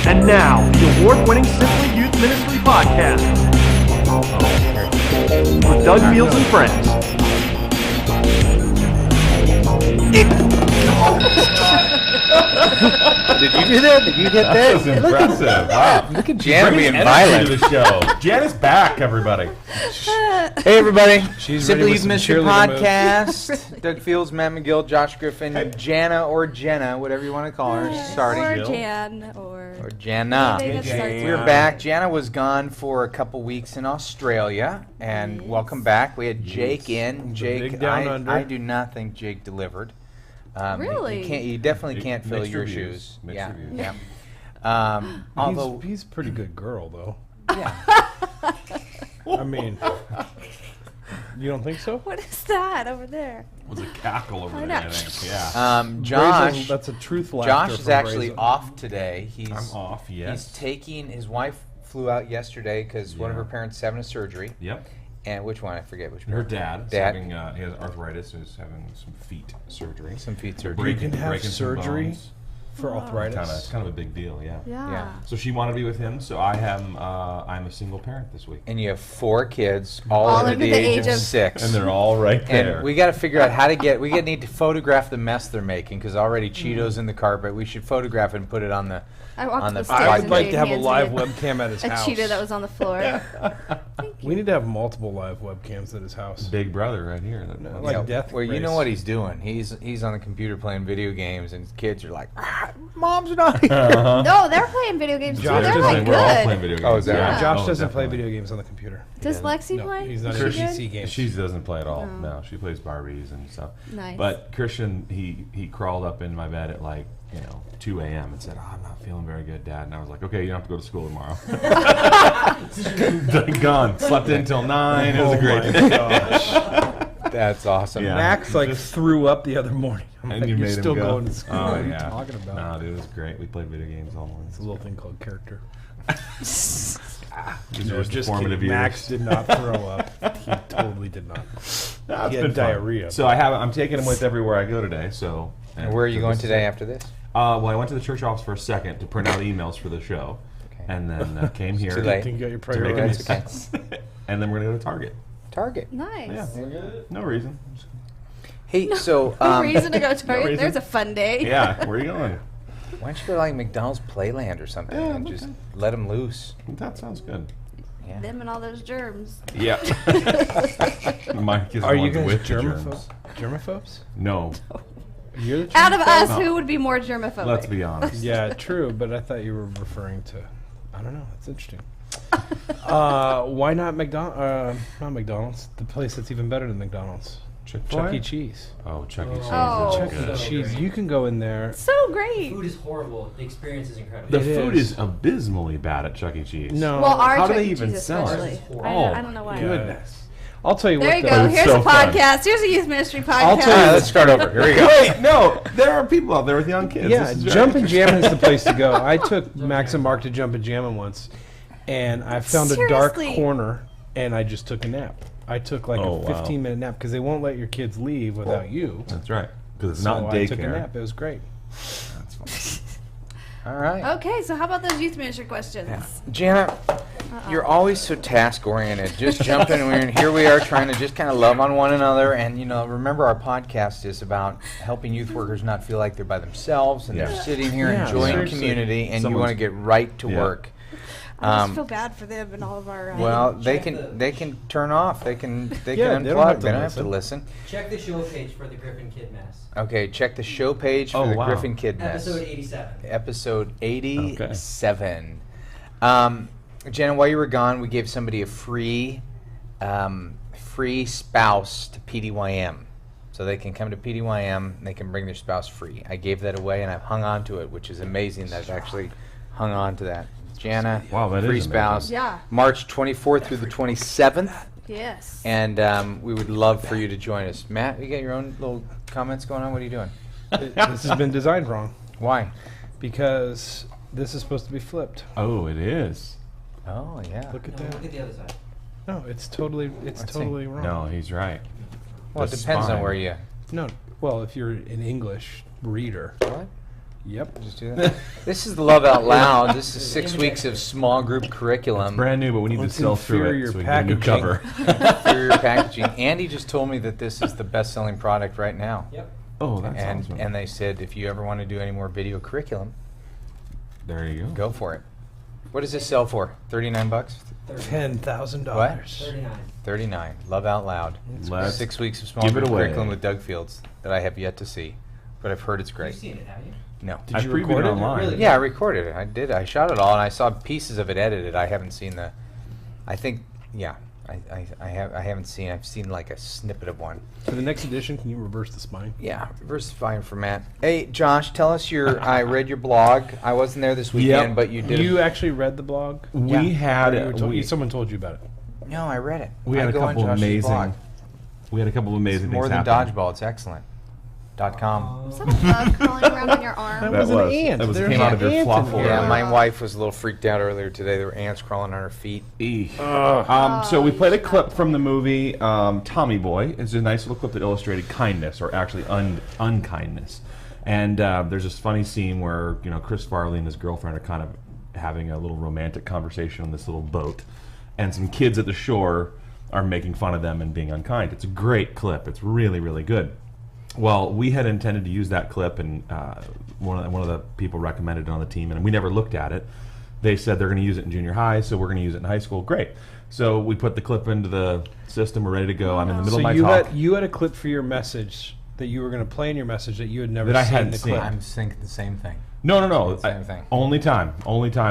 And now, the award-winning Simply Youth Ministry podcast with Doug Fields and friends. Did you do that? Did you get that? That was impressive. Wow. Look at Jana being violent. To the show. Jana's back, everybody. Hey, everybody. She's Simply ready with Youth some Ministry cheerleader Podcast. Doug Fields, Matt McGill, Josh Griffin, Jana or Jenna, whatever you want to call her. Starting. Or Jan, or Jana. anything that starts with We're J. back. Jana was gone for a couple weeks in Australia, and welcome back. We had Jake in. Jake, big down under. I do not think Jake delivered. Really? You definitely can't fill Mixed your reviews. shoes. Mixed Yeah. reviews. Yeah. Although, he's a pretty good girl, though. yeah. I mean, you don't think so? What is that over there? Was a cackle over I there, I know. think. Yeah. Josh. That's a truth laughter. Josh is from actually Brazen. off today. He's I'm off, yes. He's taking his wife flew out yesterday because one of Yeah. her parents is having a surgery. Yep. And which one? I forget which. Her parent. dad, Dad. Having, he has arthritis, so he's having some feet surgery. Some feet surgery. You can have breaking some surgery bones. for arthritis. It's kind of a big deal, yeah. Yeah. So she wanted to be with him, so I'm a single parent this week. And you have 4 kids, all All under under the the age age of of- 6. And they're all right there. And we got to figure out how to get. We need to photograph the mess they're making because already Cheetos in the carpet. We should photograph it and put it on the. I walked On the upstairs I'd I'd and like Jade to have a hands live me webcam at his a house. cheetah that was on the floor. We need to have multiple live webcams at his house. Big brother right here. No, like death Well, you know race. what he's doing. He's on the computer playing video games, and his kids are like, "Mom's not here." No, they're playing video games too. Josh They're doesn't- like We're all playing good. video games. Oh, is that right? Josh Oh, doesn't play definitely. video games on the computer. Does Lexi No, play? he's not Is into she good? PC games. She doesn't play at all. Oh. No, she plays Barbies and stuff. Nice. But Christian, he crawled up in my bed at 2 a.m. and said, "I'm not feeling very good, Dad." And I was like, "Okay, you don't have to go to school tomorrow." Gone. Slept in till 9. It was a great day. gosh. That's awesome. Yeah. Max threw up the other morning. I'm And like, you you're made him still go? going to school. Oh, What are you yeah. talking about? No, dude, it was great. We played video games all morning. It's a little thing called character. These No, were just formative kidding. years. Max did not throw up. He totally did not. No, it's He had been fun. diarrhea. So I'm taking him with everywhere I go today. So. And where are you going today after this? Well, I went to the church office for a second to print out emails for the show, Okay. and then came here. Too late. You got your to make priorities. That's and then we're gonna go to Target. Target. Nice. Yeah, no reason. Hey, so No reason to go to Target. reason. There's a fun day. Yeah, where are you going? why don't you go to McDonald's Playland or something Yeah, and just okay. let them loose? That sounds good. Yeah. Them and all those germs. Yeah. Mike is Are the you ones guys with the germaphobes? germs. Germaphobes? No, You're the Out of us, No. who would be more germophobic? let's be honest. Yeah, true, but I thought you were referring to. I don't know. That's interesting. Why not not McDonald's? The place that's even better than McDonald's. Chick-fil-A? Chuck E. Cheese. Oh, Chuck E. Cheese. Oh. is Chuck good. E. Cheese. You can go in there. So great. Food is horrible. The experience is incredible. The It food is. is abysmally bad at Chuck E. Cheese. No. Well, our How do Chuck they E. even Cheese sell it? especially. Oh, I don't know why. Goodness. I'll tell you There what. you though. go. It's Here's so a fun. podcast. Here's a youth ministry podcast. I'll tell All you right, let's start over. Here we go. Wait, no, there are people out there with young kids. Yeah, This is very Jump and interesting. Jammin' is the place to go. I took Max and Mark to Jump and Jammin' once, and I found a dark Seriously? corner, and I just took a nap. I took like Oh, a wow. 15-minute nap because they won't let your kids leave without you. That's right. Because it's So not I took a daycare. nap. It was great. That's fine. All right. Okay, so how about those youth ministry questions? Jana, you're always so task-oriented. Just jumping in, and here we are trying to just kind of love on one another. And, remember our podcast is about helping youth workers not feel like they're by themselves, and Yeah. they're sitting here Yeah, enjoying seriously. community, and you Someone's- want to get right to Yeah. work. I just feel bad for them and all of our. Well, they Check can turn off. They can Yeah, unplug. they don't have to They don't have to listen. listen. Check the show page for the Griffin Kid Mess. Okay, check the show page for Oh, the wow. Griffin Kid Mess. Episode 87. Episode 87. Jenna, while you were gone, we gave somebody a free spouse to PDYM. So they can come to PDYM and they can bring their spouse free. I gave that away and I've hung on to it, which is amazing that I've actually hung on to that. Jana, Wow, that free is spouse. Yeah. March 24th through the 27th. Yes. And we would love for you to join us. Matt, you got your own little comments going on? What are you doing? This has been designed wrong Why? because this is supposed to be flipped. Oh, it is. Oh, yeah. Look at No, that. look at the other side. No, it's totally Let's see. wrong. No, he's right. Well, it The depends on spine. where you... No. Well, if you're an English reader, What? Yep. Just do that. This is the Love Out Loud. This is 6 weeks of small group curriculum. Brand new, but we need to What's sell through it inferior so we can get a new packaging? cover. Inferior packaging. Andy just told me that this is the best-selling product right now. Yep. Oh, that's And awesome. and they said if you ever want to do any more video curriculum, There you go. go for it. What does this sell for? $39? $10,000. 39. 39. Love Out Loud. Let's 6 weeks of small give it group away. curriculum with Doug Fields that I have yet to see, but I've heard it's great. You've seen it, have you? No. Did I you previewed record it it? online. Really? Yeah, I recorded it. I did. I shot it all, and I saw pieces of it edited. I haven't seen the. I think, yeah, I haven't seen. I've seen like a snippet of one. For the next edition, can you reverse the spine? Yeah, versifying for Matt. Hey, Josh, tell us your. I read your blog. I wasn't there this weekend, Yep. but you did. You actually read the blog? We Yeah. had Or you were told- we, someone told you about it. No, I read it. we had I a go on couple of Josh's amazing blog. we had a couple of amazing It's things more than happen. dodgeball. It's excellent. .com. Is that a bug crawling around on your arm? That That was an was- ant. that was- There's came out of your an ant fluff in hole. here. Yeah, my wife was a little freaked out earlier today. There were ants crawling on her feet. So we played a clip from the movie Tommy Boy. It's a nice little clip that illustrated kindness, or actually unkindness. And there's this funny scene where Chris Farley and his girlfriend are kind of having a little romantic conversation on this little boat, and some kids at the shore are making fun of them and being unkind. It's a great clip. It's really, really good. Well, we had intended to use that clip, and one of the people recommended it on the team, and we never looked at it. They said they're going to use it in junior high, so we're going to use it in high school. Great. So we put the clip into the system. We're ready to go. I'm in the middle So of my you talk. you had a clip for your message that you were going to play in your message that you had never That I seen hadn't the seen. clip. I'm thinking the same thing. No. Same thing. Only time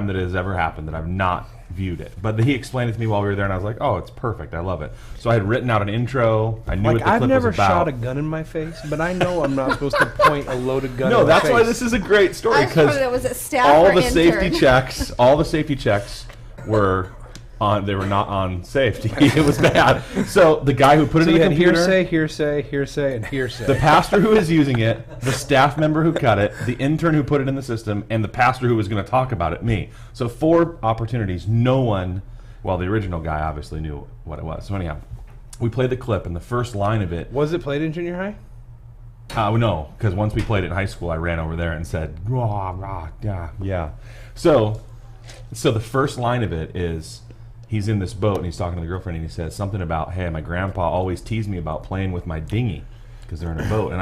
that it has ever happened that I've not viewed it. But he explained it to me while we were there, and I was like, oh, it's perfect. I love it. So I had written out an intro. I knew what Like, the I've clip never was about. shot a gun in my face, but I know I'm not supposed to point a loaded gun No, in my that's why face. this is a great story, I just wondered, because was it staff all or the safety intern? checks, were on. They were not on safety. It was bad. So the guy who put it So in you the had computer, hearsay, and hearsay. the pastor who is using it, the staff member who cut it, the intern who put it in the system, and the pastor who was going to talk about it, me. So 4 opportunities. No one, well, the original guy obviously knew what it was. So anyhow, we played the clip, and the first line of it. Was it played in junior high? No, because once we played it in high school, I ran over there and said, rah, rah, yeah. So the first line of it is, he's in this boat and he's talking to the girlfriend, and he says something about, hey, my grandpa always teased me about playing with my dinghy because they're in a boat, and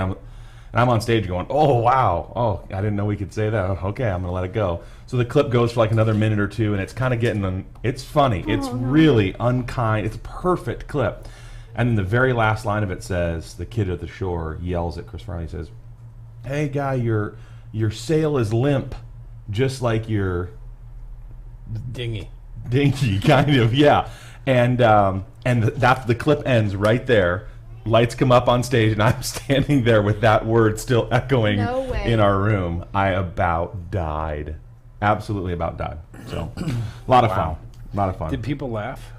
I'm on stage going, oh wow, oh, I didn't know we could say that. Okay, I'm gonna let it go. So the clip goes for like another minute or two, and it's kind of getting, it's funny, it's really unkind, it's a perfect clip. And then the very last line of it says, the kid at the shore yells at Chris Farley, he says, hey guy, your sail is limp, just like your Dingy. dinky, kind of, yeah. And the clip ends right there. Lights come up on stage, and I'm standing there with that word still echoing No way. in our room. I about died. Absolutely about died. So, a lot of fun. A lot of fun. Did people laugh?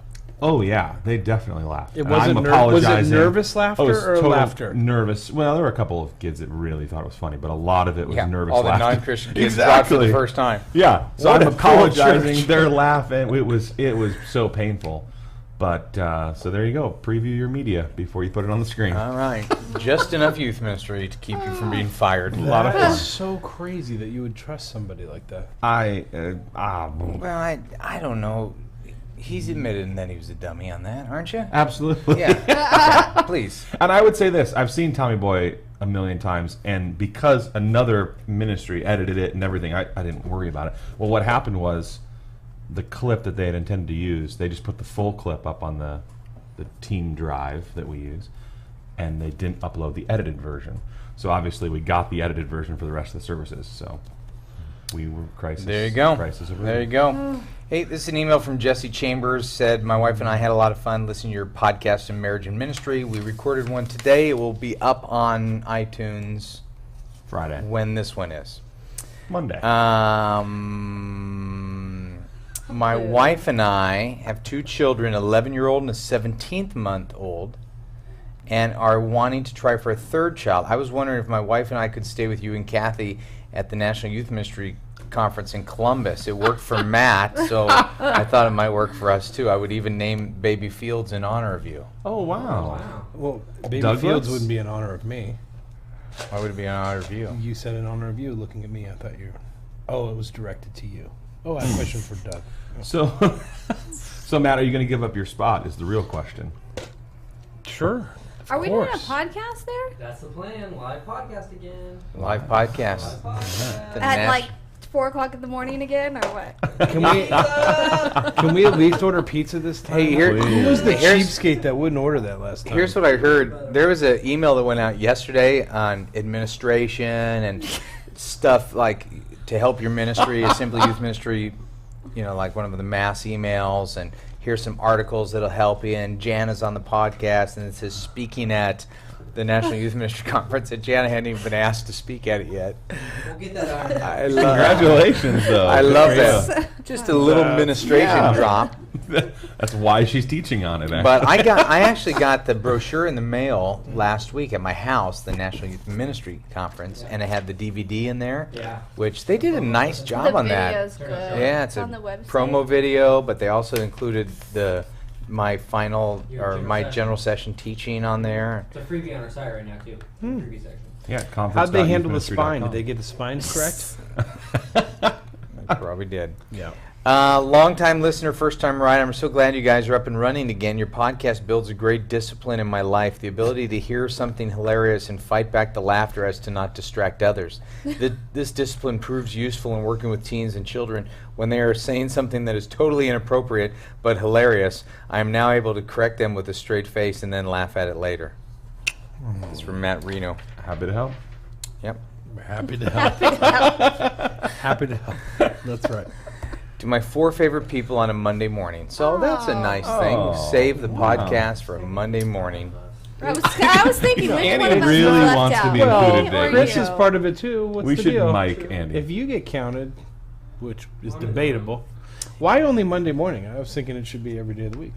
Oh yeah, they definitely laughed. It And wasn't I'm was it apologizing. nervous laughter Oh, it was or total laughter? Nervous. Well, there were a couple of kids that really thought it was funny, but a lot of it was Yeah, nervous all the laughter. non-Christian kids brought for the first time. Yeah. So What I'm a cool apologizing. church. They're laughing. It was so painful. But so there you go. Preview your media before you put it on the screen. All right. Just enough youth ministry to keep you from being fired. A lot of That fun. is so crazy that you would trust somebody like that. Well, I don't know. He's admitted that he was a dummy on that, aren't you? Absolutely. Yeah. Please. And I would say this: I've seen Tommy Boy a million times, and because another ministry edited it and everything, I didn't worry about it. Well, what happened was, the clip that they had intended to use, they just put the full clip up on the team drive that we use, and they didn't upload the edited version. So obviously we got the edited version for the rest of the services. So we were crisis. There you go. Crisis averted. There you go. Hey, this is an email from Jesse Chambers. Said, my wife and I had a lot of fun listening to your podcast on marriage and ministry. We recorded one today. It will be up on iTunes Friday. when this one is. Monday. My wife and I have 2 children, 11-year-old and a 17-month-old, and are wanting to try for a 3rd child. I was wondering if my wife and I could stay with you and Kathy at the National Youth Ministry Conference in Columbus. It worked for Matt, so I thought it might work for us too. I would even name baby Fields in honor of you. Oh, wow. Wow. Well, Baby Douglas? Fields wouldn't be in honor of me. Why would it be an honor of you? You said an honor of you looking at me. I thought you were... Oh, it was directed to you. Oh, I have a question for Doug. So, so Matt, are you going to give up your spot? Is the real question. Sure. Are we doing a course. podcast there? That's the plan. Live podcast again. Live podcast. Live podcast. The At Nash- like 4 o'clock in the morning again, or what? Can we at least order pizza this time? Hey, here- Who was the here's- cheapskate that wouldn't order that last time? Here's what I heard. There was an email that went out yesterday on administration and stuff like to help your ministry, a Simply Youth Ministry, like one of the mass emails, and here's some articles that'll help you. And Jana's on the podcast, and it says speaking at the National Youth Ministry Conference, and Jana hadn't even been asked to speak at it yet. We'll get that on. I love Congratulations, though. I love Great. that. Just a little ministration yeah. drop. That's why she's teaching on it. But I actually got the brochure in the mail last week at my house, the National Youth Ministry Conference, and it had the DVD in there, Yeah. which they did a nice job The on that. video's good. Yeah, it's a on the website. promo video, but they also included my final or my general session teaching on there. It's a freebie on our site right now, too. Freebie section. Yeah, How'd they handle the spine? Did they get the spine correct? They probably did. Yeah. Long-time listener, first-time writer. I'm so glad you guys are up and running again. Your podcast builds a great discipline in my life. The ability to hear something hilarious and fight back the laughter as to not distract others. This discipline proves useful in working with teens and children when they are saying something that is totally inappropriate but hilarious. I am now able to correct them with a straight face and then laugh at it later. It's from Matt Reno. Happy to help. Yep. We're happy to help. Happy to help. That's right. To my 4 favorite people on a Monday morning. So that's a nice Oh. thing. Save the podcast for a Monday morning. I was thinking, which Andy one of us really was left wants to out? be Well, included there. Chris you? is part of it too. What's We the should deal? mic Andy. If you get counted, which is debatable, why only Monday morning? I was thinking it should be every day of the week.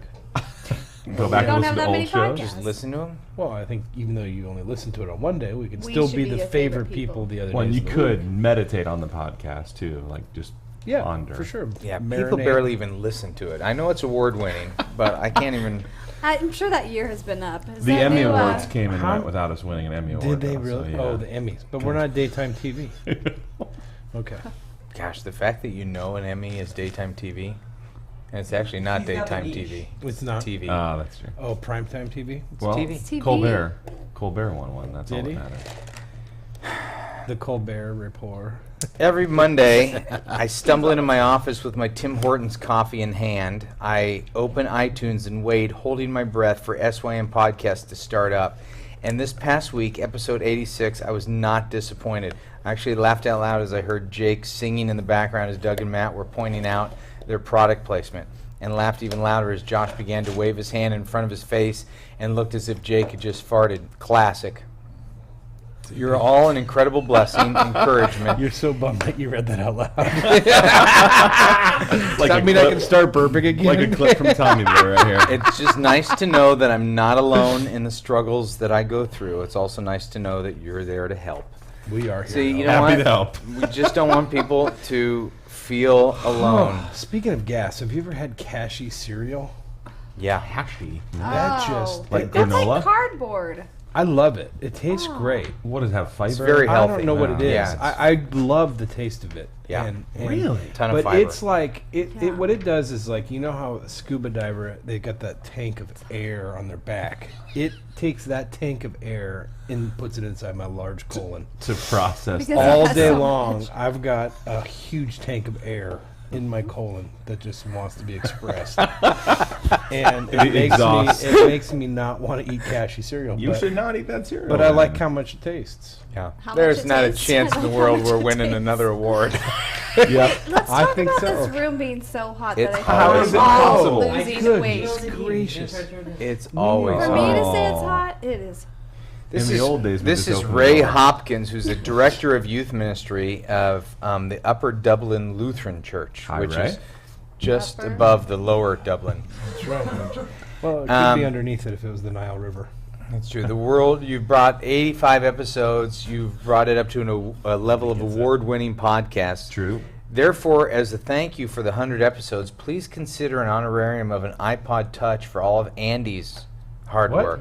Go back We and don't listen have to that old many shows. podcasts. Just listen to them. Well, I think even though you only listen to it on one day, we could We still should be be the your favorite favorite people people. the other Well, days you of the could week. meditate on the podcast too, like just Yeah, ponder. for sure. Yeah, people Marinate. barely even listen to it. I know it's award-winning, but I can't even. I'm sure that year has been up. Is The that Emmy new, Awards came and How- went without us winning an Emmy award. Did they though, so, really? yeah. Oh, the Emmys. But we're not daytime TV. Okay. Gosh, the fact that you know an Emmy is daytime TV, and it's actually not He's got the daytime niche. TV. It's not. TV. Ah, that's true. Oh, primetime TV? Well, TV. It's TV. Colbert won one. That's all Did that he? matters. The Colbert Report. Every Monday, I stumble into my office with my Tim Hortons coffee in hand. I open iTunes and wait, holding my breath for SYM Podcast to start up. And this past week, episode 86, I was not disappointed. I actually laughed out loud as I heard Jake singing in the background as Doug and Matt were pointing out their product placement, and laughed even louder as Josh began to wave his hand in front of his face and looked as if Jake had just farted. Classic. You're all an incredible blessing, encouragement. You're so bummed that you read that out loud. Like Does that a mean I clip- can start burping again? Like a clip from Tommy Boy right here. It's just nice to know that I'm not alone in the struggles that I go through. It's also nice to know that you're there to help. We are here. See, you though. know Happy what? to help. We just don't want people to feel alone. Speaking of gas, have you ever had cashy cereal? Yeah. Happy. That Oh, just Like that's granola? like cardboard. I love it. It tastes great. What does it have fiber? It's very I healthy. don't know what it is. Yeah, I love the taste of it. Yeah. And Really? Ton of but fiber. it's like Yeah. what it does is like, you know how a scuba diver, they got that tank of air on their back. It takes that tank of air and puts it inside my large colon. To process. Because- All That's day so long, much. I've got a huge tank of air in my colon that just wants to be expressed. And It exhausts. it makes me not want to eat cashew cereal. You but, should not eat that cereal. but I like man. how much it tastes. Yeah. How much There's it not a tastes. chance in the How world much we're it winning tastes. another award. Yep. Let's I talk think about so. this room being so hot It's that I How think is we're it all possible? losing Goodness weight. gracious. It's always For Oh. me to say it's Oh. hot, it is. This In the is, old days, we this just is opened Ray the door. Hopkins, who's the director of youth ministry of the Upper Dublin Lutheran Church, Hi, which Ray. is just Upper. above the Lower Dublin. That's right. Well, it could Um, be underneath it if it was the Nile River. That's true. The world, you've brought 85 episodes. You've brought it up to a level of award-winning podcast. True. Therefore, as a thank you for the 100 episodes, please consider an honorarium of an iPod Touch for all of Andy's hard What? work.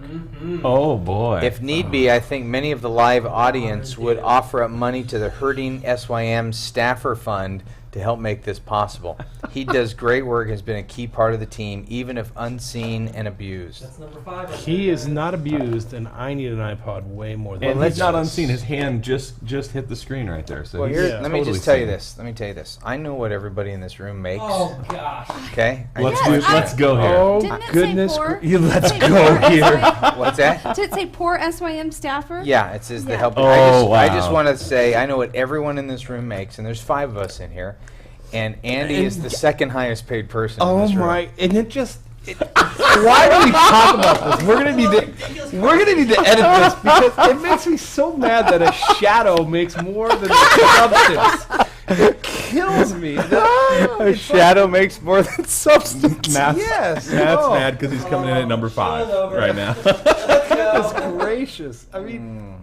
Oh boy. If need be, I think many of the live audience would offer up money to the Hurting SYM Staffer Fund to help make this possible. He does great work, has been a key part of the team, even if unseen and abused. That's number 5. He is not abused, and I need an iPod way more than and Well, he's not let's- unseen. His hand just hit the screen right there. So Well, he's here, Yeah. let me totally just tell you seen. this. Let me tell you this. I know what everybody in this room makes. Oh gosh. Okay? Let's Yes, let's go here. Oh, Didn't it say goodness. poor? Let's Say go poor here. SYM? What's that? Did it say poor SYM staffer? Yeah, it says the Yeah. help. Oh, I just wow. want to say I know what everyone in this room makes, and there's 5 of us in here, and Andy is the second highest paid person in Oh this room. my! And it just. Why do we talk about this? We're gonna need to edit this because it makes me so mad that a shadow makes more than a substance. It kills me. A shadow makes more than substance. Matt's, Yes. Matt's Oh. mad because he's coming in at number 5 Show's over. right now. Goodness gracious! I mean,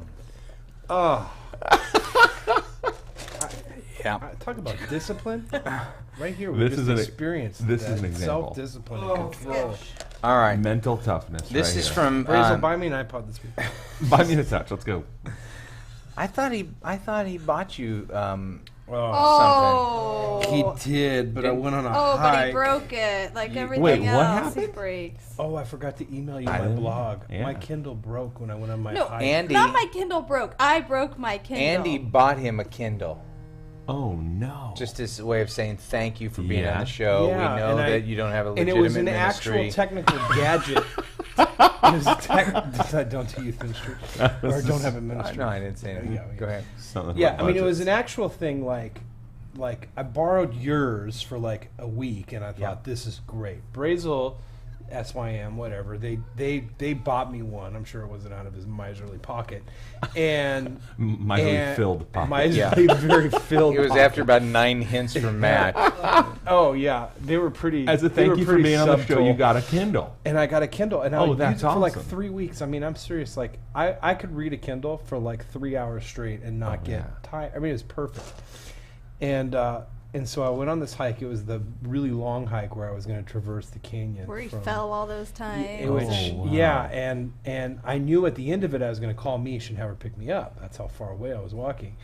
oh, Yeah. talk about discipline. Right here, we This just is an- experienced this is that an example. self-discipline Oh, and control. gosh. All right. Mental toughness. This right is here. from. Brazel, buy me an iPod this week. Buy me a touch. Let's go. I thought he bought you. Oh. He did, but I went on a Oh, but hike. he broke it. Like everything wait, what else, he happened? breaks. Oh, I forgot to email you I my didn't- blog. yeah. My Kindle broke when I went on my No, hike. Andy. Not my Kindle broke. I broke my Kindle. Andy bought him a Kindle. Oh no. Just as a way of saying thank you for being Yeah. on the show. Yeah, we know and that you don't have a and legitimate it was an ministry. actual technical gadget. It was don't to youth ministry or don't have a ministry. No, I didn't say anything. Yeah, Go ahead. Something Yeah, about I mean it was budgets. an actual thing. Like I borrowed yours for like a week, and I thought this is great. Brazel, SYM, whatever. They bought me one. I'm sure it wasn't out of his miserly pocket, and Miserly filled pocket. Miserly, very filled. It was pocket. after about 9 hints from Matt. Oh yeah, they were pretty. As a they were thank you for pretty being on the show, subtle. you got a Kindle. And I got a Kindle, and I Oh, used that's it for like awesome. 3 weeks. I mean, I'm serious. Like, I could read a Kindle for like 3 hours straight and not get yeah. tired. I mean, it was perfect. And so I went on this hike. It was the really long hike where I was going to traverse the canyon. Where he from- fell all those times. It was, Oh, wow. yeah, and I knew at the end of it I was going to call Mish and have her pick me up. That's how far away I was walking,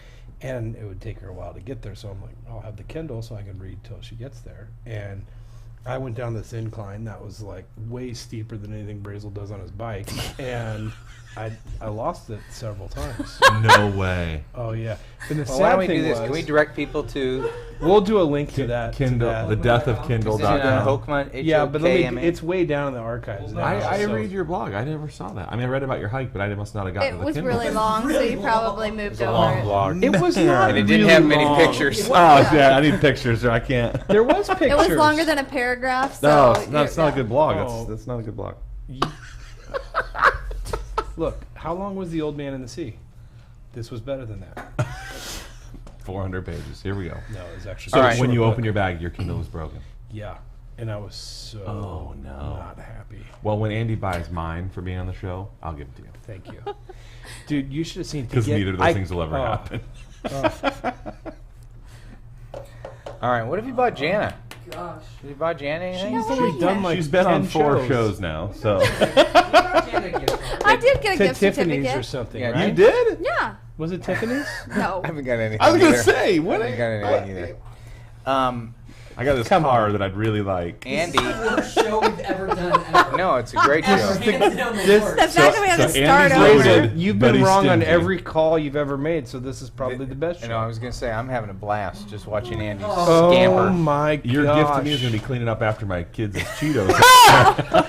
and it would take her a while to get there. So I'm like, I'll have the Kindle so I can read till she gets there. And I went down this incline that was like way steeper than anything Brazel does on his bike, and I lost it several times. No way. Oh yeah. And the Well, sad why don't we thing do this? was, Can we direct people to we'll do a link to that. Kindle. To that. The death of is it Kindle.com. on Hokma? Yeah, but let me, HOKMA? it's way down in the archives now. I so- read your blog. I never saw that. I mean, I read about your hike, but I must not have gotten It to the was Kindle. really long, so you probably moved a over long it. vlog. It was not And it didn't really have many long. pictures. Oh, yeah, I need pictures or I can't. There was pictures. It was longer than a paragraph, so No, it's not, it's not a yeah. good blog. Oh. That's not a good blog. Look, how long was The Old Man in the Sea? This was better than that. 400 pages. Here we go. No, it was actually. So All right. when you short open book. your bag, your Kindle is broken. Yeah, and I was so Oh, no. not happy. Well, when Andy buys mine for being on the show, I'll give it to you. Thank you, dude. You should have seen. to Because get- neither of those I- things will ever oh, happen. All right, what have you bought Jana? Gosh. Have you bought Jana anything? Yeah, what She's done like She's been on 10 4 shows now, so. I did get a To gift Tiffany's or certificate. something, Yeah, right? you did? Yeah. Was it Tiffany's? No. I haven't got anything. I was going to either. say, I what? haven't got anything either. I got this car that I'd really like. Andy. Worst show we've ever done ever. No, it's a great show. Hands down the This- worst. The fact that we had to so start Andy's over. loaded. You've but been he's wrong on stingy. every call you've ever made, so this is probably the best show. You know, I was gonna say I'm having a blast just watching Andy Oh scamper. my god! Your gift to me is going to be cleaning up after my kids' Cheetos.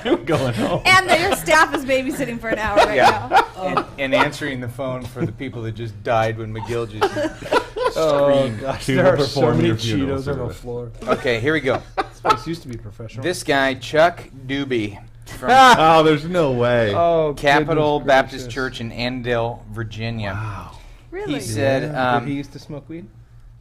I'm going home. And that your staff is babysitting for an hour right Yeah. now. And answering the phone for the people that just died when McGill just Oh screamed. gosh, She there will are so perform many your funeral Cheetos on the service. floor. Okay, here we go. This place used to be professional. This guy, Chuck Doobie, from Oh, there's no way. oh, Capital goodness Baptist gracious. Church in Annandale, Virginia. Wow. Really? He said, Did he used to smoke weed?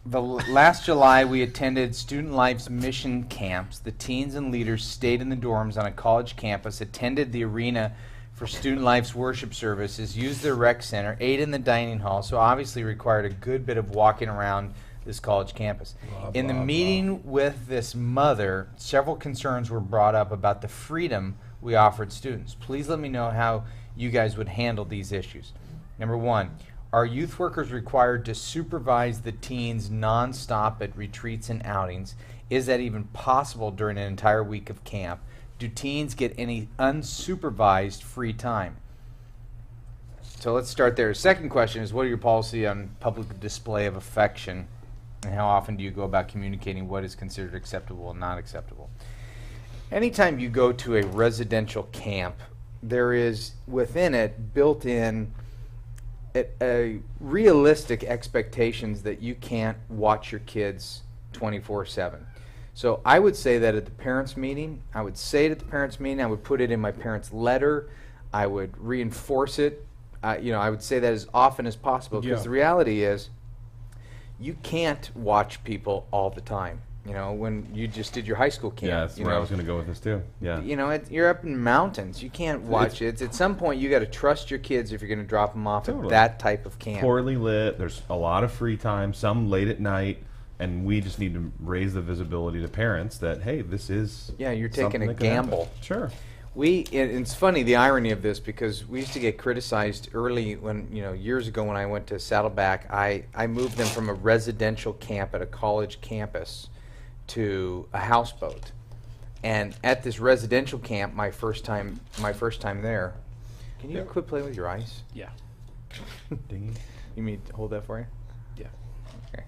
Last July, we attended Student Life's mission camps. The teens and leaders stayed in the dorms on a college campus, attended the arena for Student Life's worship services, used their rec center, ate in the dining hall, so obviously required a good bit of walking around this college campus. In the meeting with this mother, several concerns were brought up about the freedom we offered students. Please let me know how you guys would handle these issues. Number one, are youth workers required to supervise the teens nonstop at retreats and outings? Is that even possible during an entire week of camp? Do teens get any unsupervised free time? So let's start there. Second question is, what are your policy on public display of affection? And how often do you go about communicating what is considered acceptable and not acceptable? Anytime you go to a residential camp, there is within it built in a realistic expectations that you can't watch your kids 24/7. So I would say that at the parents' meeting, I would say it at the parents' meeting, I would put it in my parents' letter, I would reinforce it. I would say that as often as possible, because Yeah. the reality is you can't watch people all the time. When you just did your high school camp. Yeah, that's where I was going to go with this too. Yeah. You're up in mountains. You can't watch it. At some point, you got to trust your kids if you're going to drop them off Totally. at that type of camp. Poorly lit. There's a lot of free time, some late at night, and we just need to raise the visibility to parents that, hey, this is Yeah, you're taking something a that could happen. gamble. Sure. It's funny, the irony of this, because we used to get criticized early when, years ago when I went to Saddleback, I moved them from a residential camp at a college campus to a houseboat. And at this residential camp, my first time there, can you quit playing with your eyes? Yeah. Dingy. You mean to hold that for you? Yeah. Okay.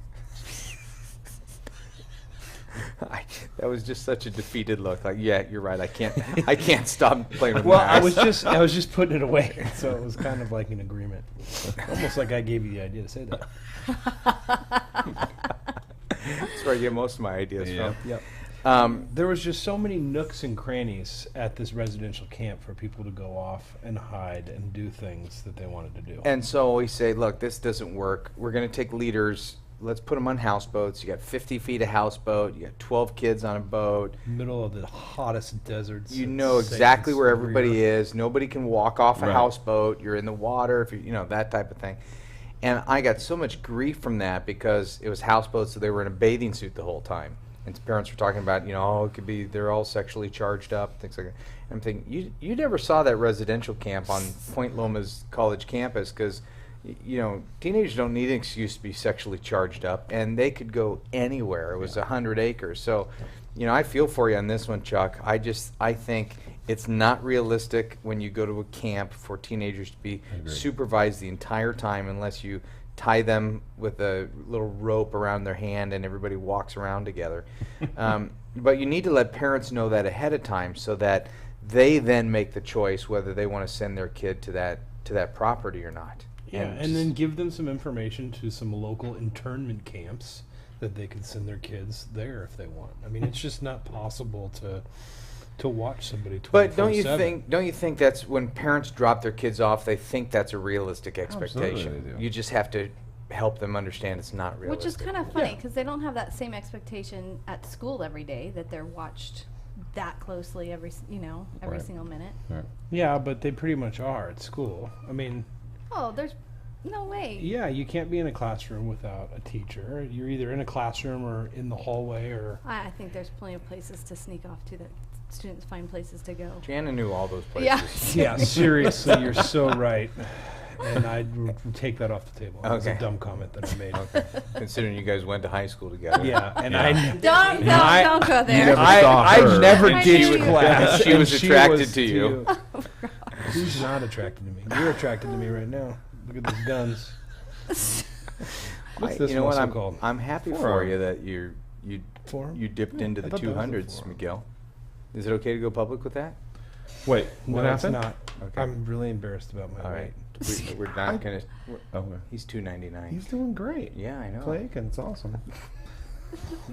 That was just such a defeated look. Like, yeah, you're right. I can't stop playing with Well, my eyes. I was just putting it away, so it was kind of like an agreement. Almost like I gave you the idea to say that. That's where I get most of my ideas from. Yep. Um, There was just so many nooks and crannies at this residential camp for people to go off and hide and do things that they wanted to do. And so we say, look, this doesn't work. We're going to take leaders. Let's put them on houseboats. You got 50 feet of houseboat. You got 12 kids on a boat. Middle of the hottest deserts. You that know Satan's exactly where over everybody here. is. Nobody can walk off a Right. houseboat. You're in the water, if that type of thing. And I got so much grief from that because it was houseboats, so they were in a bathing suit the whole time. And parents were talking about, it could be they're all sexually charged up, things like that. And I'm thinking, you never saw that residential camp on Point Loma's college campus because, teenagers don't need an excuse to be sexually charged up, and they could go anywhere. It was 100 acres. So, I feel for you on this one, Chuck. I think it's not realistic when you go to a camp for teenagers to be Agreed. supervised the entire time unless you tie them with a little rope around their hand and everybody walks around together. But you need to let parents know that ahead of time so that they then make the choice whether they want to send their kid to that property or not. Yeah, and then give them some information to some local internment camps that they could send their kids there if they want. I mean, it's just not possible to watch somebody 24/7. But don't you think that's when parents drop their kids off, they think that's a realistic expectation. Absolutely they do. You just have to help them understand it's not realistic. Which is kind of funny because they don't have that same expectation at school every day that they're watched that closely every Right. single minute. Right. Yeah, but they pretty much are at school. I mean, Oh, there's no way. yeah, you can't be in a classroom without a teacher. You're either in a classroom or in the hallway or... I think there's plenty of places to sneak off to that students find places to go. Jana knew all those places. Yeah. Yeah, seriously, you're so right. And I'd take that off the table. It was a Okay. dumb comment that I made. Okay. Considering you guys went to high school together. Yeah, and Yeah. Don't go there. never saw her. I've never I ditched knew you. class. She and was attracted to you. Who's not attracted to me? You're attracted to me right now. Look at those guns. What's this You know what? muscle called? I'm happy for Forearm. you that Forearm? you dipped into I the thought that was a 200s, forearm. Miguel. Is it okay to go public with that? Wait, No, what it's happened? not. Okay. I'm really embarrassed about my All weight. right. We're not gonna. Okay. He's 299. He's doing great. Yeah, I know. Blake, and it's awesome.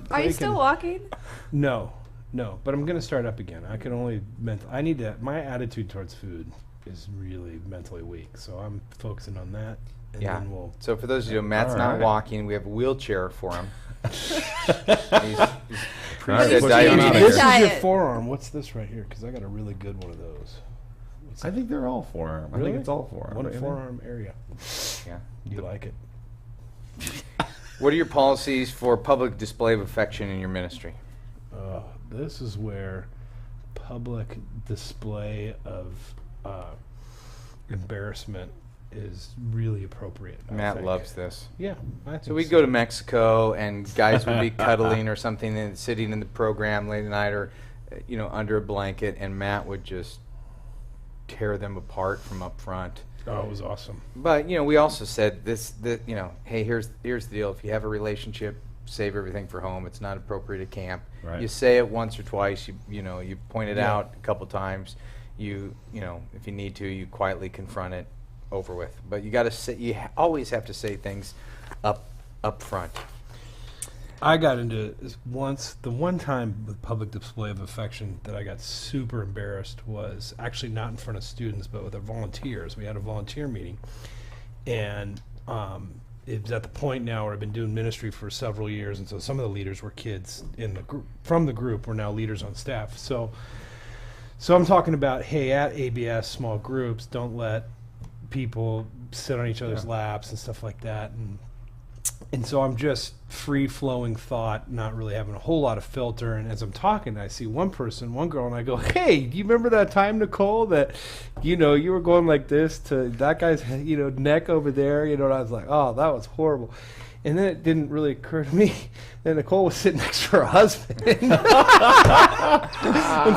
Are you still walking? No, but I'm gonna start up again. I can only I need to. My attitude towards food is really mentally weak, so I'm focusing on that. And Yeah. then we'll. So for those of you, Matt's All not right. walking. We have a wheelchair for him. he's Right, preset put diabetic. him on This is your Diet. forearm. What's this right here? Because I got a really good one of those. What's I think they're all forearm. I Really? think it's all forearm. one don't you think? forearm area. Yeah. You like it? What are your policies for public display of affection in your ministry? This is where public display of embarrassment is really appropriate. I Matt think. loves this. Yeah, I think So we'd go to Mexico, and guys would be cuddling or something, and sitting in the program late at night, or under a blanket, and Matt would just tear them apart from up front. Oh, it was awesome. But we also said this. Hey, here's the deal. If you have a relationship, save everything for home. It's not appropriate at camp. Right. You say it once or twice. You point it Yeah. out a couple times. If you need to, you quietly confront it. Over with. But you got to say. You always have to say things up front. I got into this once. The one time with public display of affection that I got super embarrassed was actually not in front of students, but with our volunteers. We had a volunteer meeting, and it was at the point now where I've been doing ministry for several years, and so some of the leaders were kids in the group. From the group, were now leaders on staff. So I'm talking about, hey, at ABS small groups, don't let people sit on each other's laps and stuff like that, and so I'm just free flowing thought, not really having a whole lot of filter. And as I'm talking, I see one girl, and I go, "Hey, do you remember that time, Nicole, that you were going like this to that guy's neck over there?" And I was like, "Oh, that was horrible." And then it didn't really occur to me that Nicole was sitting next to her husband. And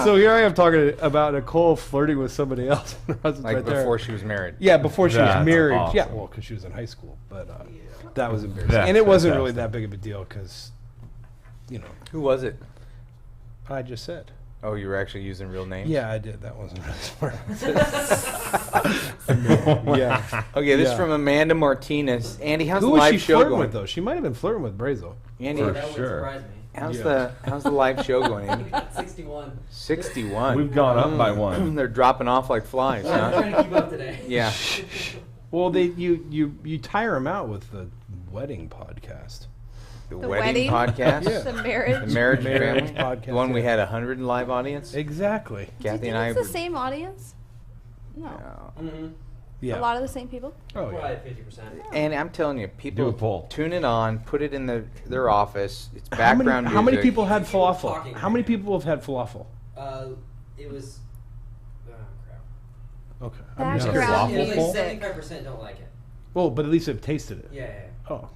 so here I am talking about Nicole flirting with somebody else. And her husband's Like right there. before she was married. Yeah, before she was That's married. awesome. Yeah, well, because she was in high school. But that was embarrassing. That's And it wasn't really fantastic. that big of a deal because, Who was it? I just said. Oh, you were actually using real names? Yeah, I did. That wasn't really smart. Yeah. Okay, this is Yeah. from Amanda Martinez. Andy, how's Who the was live she show flirting going? with, though? She might have been flirting with Brazel. Andy, For That would sure. surprise me. how's Yeah. the live show going, Andy? 61. 61. We've gone up by one. They're dropping off like flies, I'm huh? trying to keep up today. Yeah. Well, you tire them out with the wedding podcast. The The wedding wedding? podcast? Yeah. The marriage. The marriage Marriage family? podcast, The one we yeah. had 100 live audience? Exactly. Do you Kathy think and I it's the were- same audience? No. Mm-hmm. Yeah. A lot of the same people? Oh, yeah. Probably 50%. And I'm telling you, Do a people poll. tune it on, put it in their office. It's How background many, how many music. people had People falafel? talking How many right now. people have had falafel? It was. Oh, crap. Okay. Background It was like music. 75% don't like it. Well, but at least they've tasted it. Yeah. Oh.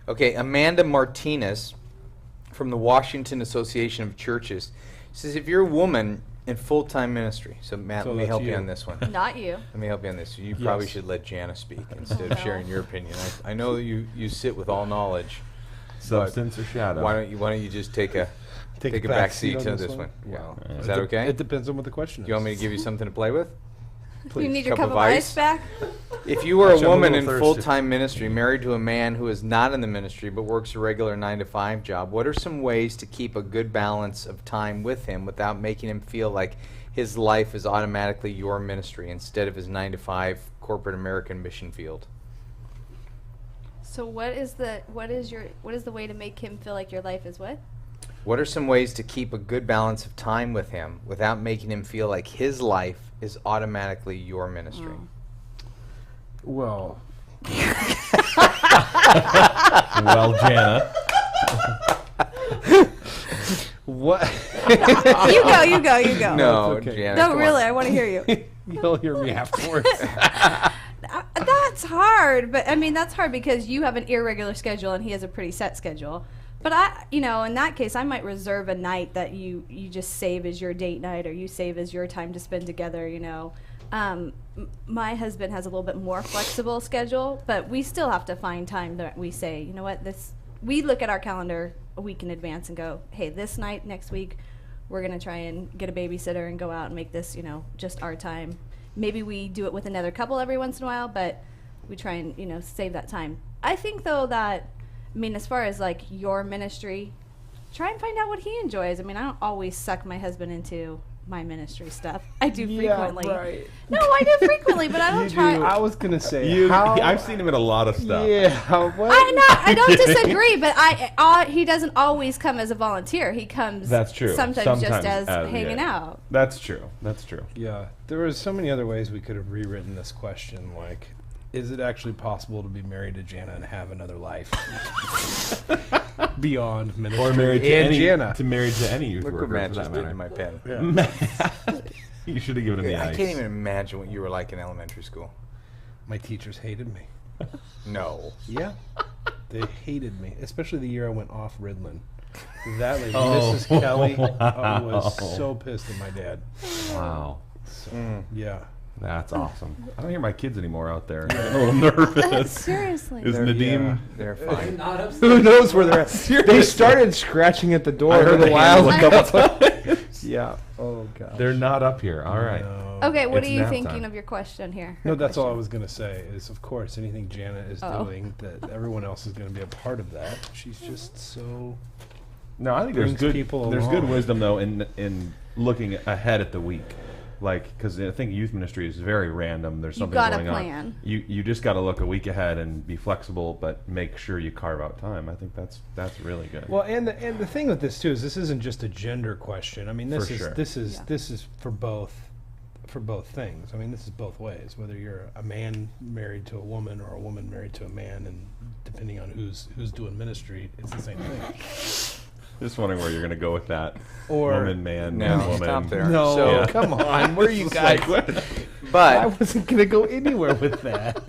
Okay, Amanda Martinez from the Washington Association of Churches says, if you're a woman in full-time ministry, so Matt, So let me that's help you you. on this one. Not you. Let me help you on this. You probably Yes. should let Jana speak instead of no. sharing your opinion. I know you sit with all knowledge. Substance or shadow? Why don't you just take a back seat to this one? Well, Is that okay? It depends on what the question is. Do you want me to give you something to play with? You need your Cup cup of of ice ice? back? If you were a Actually, I'm a woman in little thirsty. full-time ministry, married to a man who is not in the ministry but works a regular 9-to-5 job, what are some ways to keep a good balance of time with him without making him feel like his life is automatically your ministry instead of his 9-to-5 corporate American mission field? So what is the way to make him feel like your life is what? What are some ways to keep a good balance of time with him without making him feel like his life is automatically your ministry? Well, Well, Jana. what? You go. No, That's okay. Jana, No, come on. really, I want to hear you. You'll hear me afterwards. That's hard, but I mean that's hard because you have an irregular schedule and he has a pretty set schedule. But in that case, I might reserve a night that you just save as your date night or you save as your time to spend together. My husband has a little bit more flexible schedule, but we still have to find time that we say, you know what, we look at our calendar a week in advance and go, hey, this night next week we're gonna try and get a babysitter and go out and make this, just our time. Maybe we do it with another couple every once in a while, but we try and, save that time. I think, though, that, as far as, like, your ministry, try and find out what he enjoys. I don't always suck my husband into my ministry stuff. I do frequently. right. No, I do frequently, but I don't try. I was gonna say I've seen him in a lot of stuff. Yeah. What? I don't disagree, but he doesn't always come as a volunteer. He comes That's true. sometimes just as hanging yeah. out. That's true. That's true. Yeah, there was so many other ways we could have rewritten this question. Like, is it actually possible to be married to Jana and have another life? beyond ministry. Or married to and any Jana. married to any youth Look worker. what Matt for just that did matter. to my pen. You should have given him the I ice. can't even imagine what you were like in elementary school. My teachers hated me. No. Yeah, they hated me, especially the year I went off Ritalin. That lady, Oh, Mrs. Kelly, wow. was so pissed at my dad. Wow. So, yeah. That's awesome. I don't hear my kids anymore out there. I'm a little nervous. Seriously. Is They're- Nadim? They're fine. Not upset. Who knows where they're at? They started scratching at the door I for heard a the while. handle a couple times. Yeah. Oh god. They're not up here. All right. No. Okay, what It's are you nap thinking time. of your question here? No, Her that's all I question. was gonna say. Is of course anything Jana is Oh. doing that everyone else is gonna be a part of that. She's just so. No, I think there's Brings good people there's good along. wisdom though in looking ahead at the week, like because I think youth ministry is very random. There's You something gotta going plan. on. You just got to look a week ahead and be flexible, but make sure you carve out time. I think that's really good. Well, and the thing with this too is this isn't just a gender question. I mean, this For is sure. this is Yeah. this is for both things. I mean, this is both ways. Whether you're a man married to a woman or a woman married to a man, and depending on who's doing ministry, it's the same thing. Just wondering where you're going to go with that. Or woman, man, No, man, woman. stop there. no, So- come on, where are you It's guys? like, what? But I wasn't gonna go anywhere with that.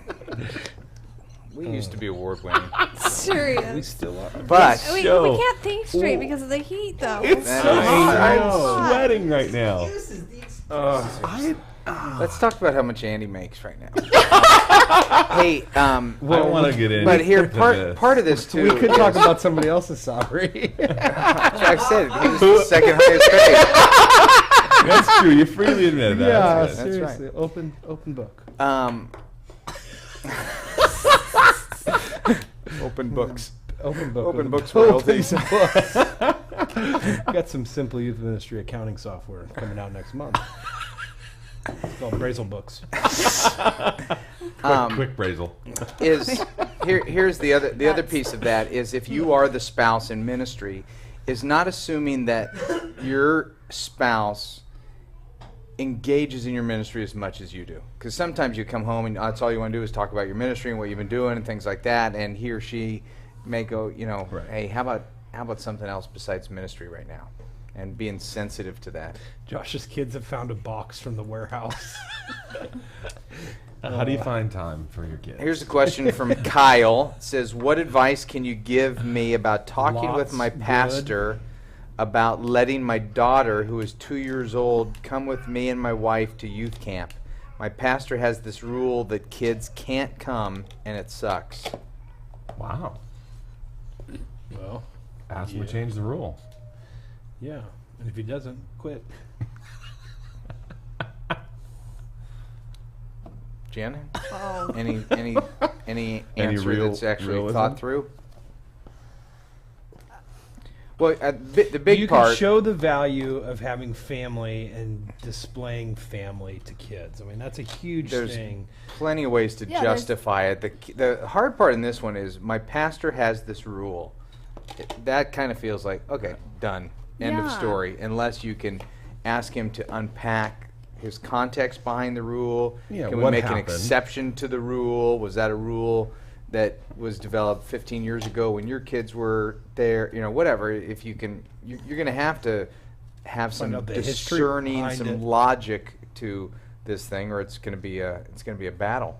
we used to be award winning. We Serious. still are. But We show. can't think straight because of the heat, though. It's That so is- hot. know. I'm sweating right now. Excuses, the excuses. let's talk about how much Andy makes right now. Hey, I don't want to get in. but here part of this too. We could is- talk about somebody else's salary. I said he was the second highest paid. That's true. You freely admitted that. yeah, That's good. right. seriously, open book. Open books. Open book. Open books Open royalties. books. Got some Simple Youth Ministry accounting software coming out next month. It's called Brazel Books. Quick Brazel. Is here's the other That's- piece of that is if you are the spouse in ministry, is not assuming that your spouse engages in your ministry as much as you do. Because sometimes you come home and that's all you want to do is talk about your ministry and what you've been doing and things like that, and he or she may go, Right. hey, how about something else besides ministry right now? And being sensitive to that. Josh's kids have found a box from the warehouse. How do you find time for your kids? Here's a question from Kyle. It says, what advice can you give me about talking with Lots. my Good. pastor about letting my daughter, who is 2 years old, come with me and my wife to youth camp? My pastor has this rule that kids can't come, and it sucks. Wow. Well, Ask him to Yeah. change the rule. yeah. And if he doesn't, quit. Jana, Oh. any Any answer real- that's actually realism? thought through? Well, the big you part. can show the value of having family and displaying family to kids. I mean, that's a huge There's thing. plenty of ways to Yeah, there's- justify it. The hard part in this one is my pastor has this rule. That kind of feels like, okay, done. End of Yeah. story. Unless you can ask him to unpack his context behind the rule. Yeah, Can we what make an happened? exception to the rule? Was that a rule that was developed 15 years ago when your kids were there? You know, whatever. If you can, you're going to have Find some out the history discerning, behind some it. logic to this thing, or it's going to be a battle.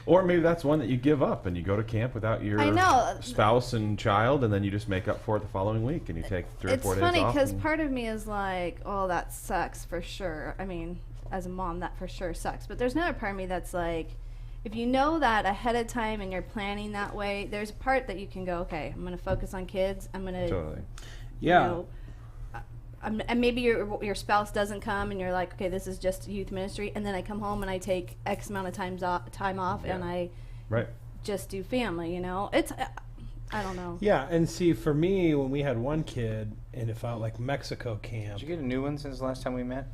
Or maybe that's one that you give up and you go to camp without your I know. spouse and child, and then you just make up for it the following week, and you take 3 or It's 4 days funny off. because and- part of me is like, oh, that sucks for sure. I mean, as a mom, that for sure sucks. But there's another part of me that's like, if you know that ahead of time and you're planning that way, there's a part that you can go, okay, I'm going to focus on kids. I'm going to, Totally. Yeah. you know, and maybe your spouse doesn't come and you're like, okay, this is just youth ministry. And then I come home and I take X amount of time off and Yeah. I Right. just do family, you know? It's, I don't know. Yeah, and see, for me, when we had one kid, and it felt like Mexico camp. Did you get a new one since the last time we met?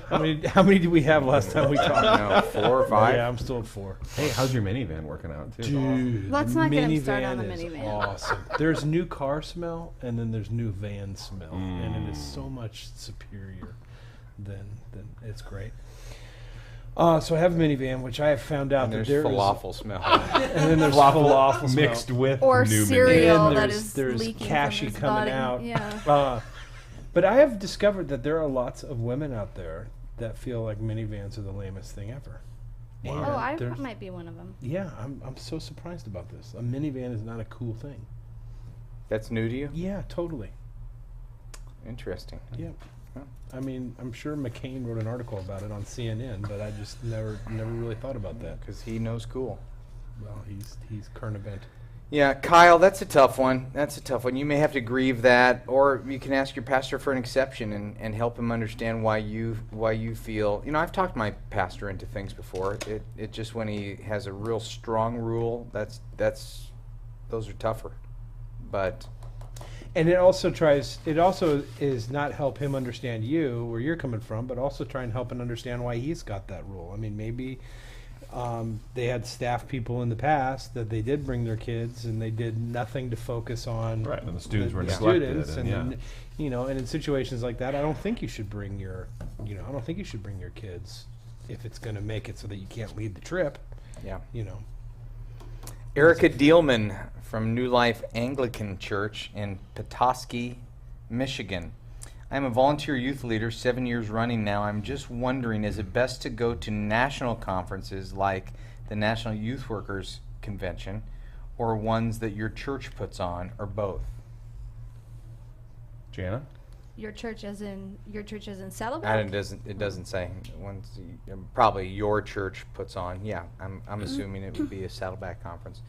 How many did we have last time we I talked? don't know, 4 or 5? Yeah, I'm still at 4. Hey, how's your minivan working out, too? Dude, Let's the not get him started on the minivan is minivan. Awesome. There's new car smell, and then there's new van smell, and it is so much superior than it's great. So I have a minivan, which I have found out And that there's there is, falafel smell. and then there's falafel smell. mixed with Or new cereal And that there's- is there's leaking cashy from his coming body. out. Yeah. But I have discovered that there are lots of women out there that feel like minivans are the lamest thing ever. And Oh, I there's- might be one of them. Yeah, I'm so surprised about this. A minivan is not a cool thing. That's new to you? Yeah, totally. Interesting. Yeah. Huh. I mean, I'm sure McCain wrote an article about it on CNN, but I just never really thought about that. Because he knows cool. Well, he's current event. Yeah, Kyle, that's a tough one. That's a tough one. You may have to grieve that, or you can ask your pastor for an exception and help him understand why you feel. You know, I've talked my pastor into things before. It just when he has a real strong rule, those are tougher. But And it also is not help him understand you, where you're coming from, but also try and help him understand why he's got that rule. I mean, maybe they had staff people in the past that they did bring their kids and they did nothing to focus on Right, and the students were the neglected, students, and and yeah. you know, and in situations like that, I don't think you should bring your kids if it's going to make it so that you can't lead the trip. yeah. You know. Erica Dielman from New Life Anglican Church in Petoskey, Michigan. I'm a volunteer youth leader 7 years running now. I'm just wondering, is it best to go to national conferences like the National Youth Workers Convention or ones that your church puts on, or both? Jana? Your church as in Saddleback? And it doesn't say. Ones probably your church puts on. Yeah, I'm assuming it would be a Saddleback conference.